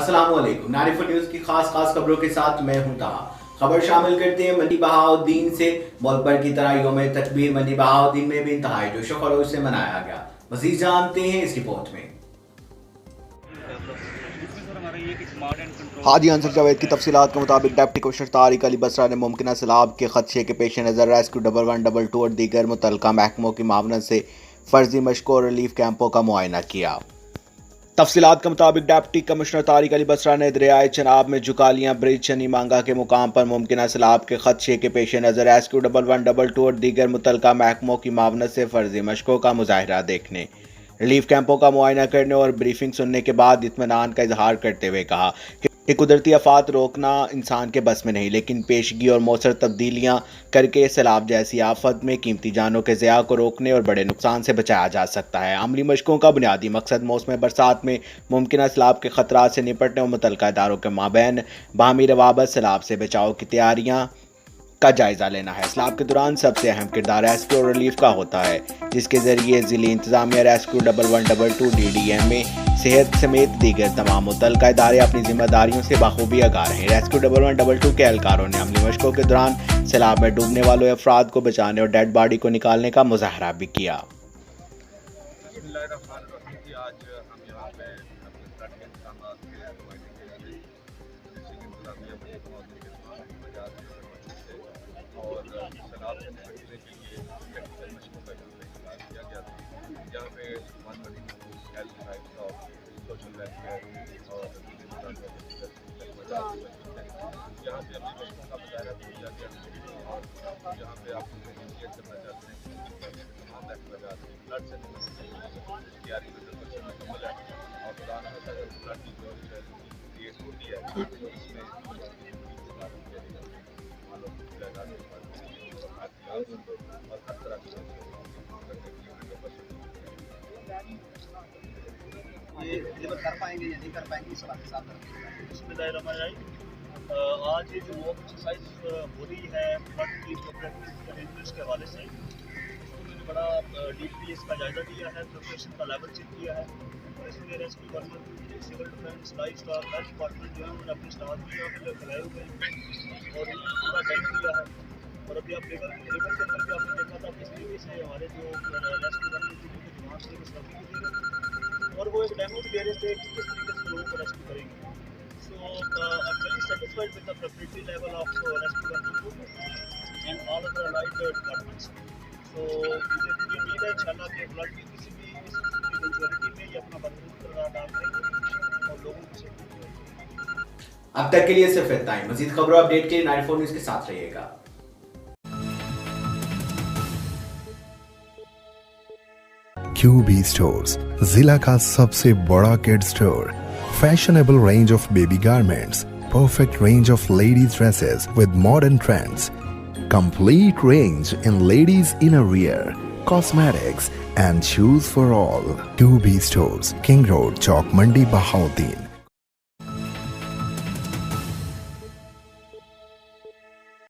अस्सलामुअलैकुम। नारिफुल न्यूज़ की खास खबरों के साथ मैं हूं ताहा। खबर शामिल करते हैं मंडी बहाउद्दीन से। मुल्क भर की तरह यौम तकबीर मंडी बहाउद्दीन में भी इंतहाई जोशो खरोश से मनाया गया। मज़ीद जानते हैं इस रिपोर्ट में। हाजी अंसर जावेद की तफसीलात के मुताबिक डिप्टी कमिश्नर तारिक अली बसरा ने मुमकिन सैलाब के खदशे के पेश नज़र रेस्क्यू 1112 और दीगर मुतल्लिका महकमों की मावनत से फर्जी मशकों और रिलीफ कैंपों का मुआयना किया। तफसीलात के मुताबिक डिप्टी कमिश्नर तारिक अली बसरा ने दरियाए चनाब में जुकालियां ब्रिज चनी मांगा के मुकाम पर मुमकिन सैलाब के खदशे के पेश नज़र रेस्क्यू 1112 और दीगर मुतल्लिका महकमों की मावनत से फर्जी मशकों का मुजाहिरा देखने, रिलीफ कैंपों का मुआयना करने और ब्रीफिंग सुनने के बाद इत्मीनान का इजहार करते हुए कहा कि कुदरती आफात रोकना इंसान के बस में नहीं, लेकिन पेशगी और मौसर तब्दीलियां करके सैलाब जैसी आफत में कीमती जानों के ज़िया को रोकने और बड़े नुकसान से बचाया जा सकता है। अमली मशकों का बुनियादी मकसद मौसम बरसात में मुमकिन सैलाब के खतरात से निपटने और मुतल्लिका इदारों के माबैन बाहमी रवाबत, सैलाब से बचाव की तैयारियाँ का जायजा लेना है। सैलाब के दौरान सबसे अहम किरदार रेस्क्यू और रिलीफ का होता है, जिसके जरिए ज़िली इंतजामिया रेस्क्यू 1112 DDMA सेहत समेत दीगर तमाम मुतल्लिका इदारे अपनी जिम्मेदारियों से बाखूबी आगाह रहे। रेस्क्यू 1112 के एहलकारों ने अमली मशकों के दौरान सैलाब में डूबने वाले अफराद को बचाने और डेड बॉडी को निकालने का मुजाहरा भी किया। और सैलाब से निपटने के लिए टेक्निकल मशीनों का इस्तेमाल किया गया था। यहाँ पे health, life of social welfare और यहाँ पे अपनी मशीनों का मुजाहरा भी किया गया। और यहाँ पे आप इंडिकेट करना चाहते हैं कि तमाम अखराज फ्लड से निपटने की तैयारी 100% मुकम्मल है। और खुदा न खास्ता अगर फ्लड की जो क्रिएट होती है तो इसमें और हर तरह की ये डिलीवर कर पाएंगे या नहीं कर पाएंगे, इस बात के साथ आज ये जो वॉक एक्सरसाइज हो रही है फ्लड की अरेंजमेंट्स के हवाले से, उन्होंने बड़ा डीपली इसका जायजा लिया है, प्रिपरेशन का लेवल चेक किया है। और इसमें rescue government, civil defence, life staff, health department जो है उन्होंने अपने स्टाफ भी लगाए हुए हैं और उन्होंने पूरा टाइम दिया है। और अभी आप रिवर के अंदर भी आपने देखा था किस तरीके से हमारे जो रेस्क्यू करने की जमात से सर्विस दी गई और वो एक डेमो भी दे रहे थे कि किस तरीके से लोगों को रेस्क्यू करेंगे। So I am very satisfied with the preparatory level of rescue government and all other allied departments. तो मुझे उम्मीद है इंशाल्लाह कि फ्लड की किसी भी इवेंचुअलिटी में ये अपना भरपूर किरदार अदा करेंगे और लोगों को सेफ्टी देंगे। अब तक के लिए सिर्फ इतना ही। मज़ीद खबरों अपडेट के लिए नारिफुल न्यूज़ के साथ रहिएगा। QB स्टोर्स, जिला का सबसे बड़ा kid store. Fashionable range of baby garments, perfect range of ladies dresses with modern trends, complete range in ladies innerwear, cosmetics and shoes for all. QB stores, King Road, Chowk Mandi, Bahauddin.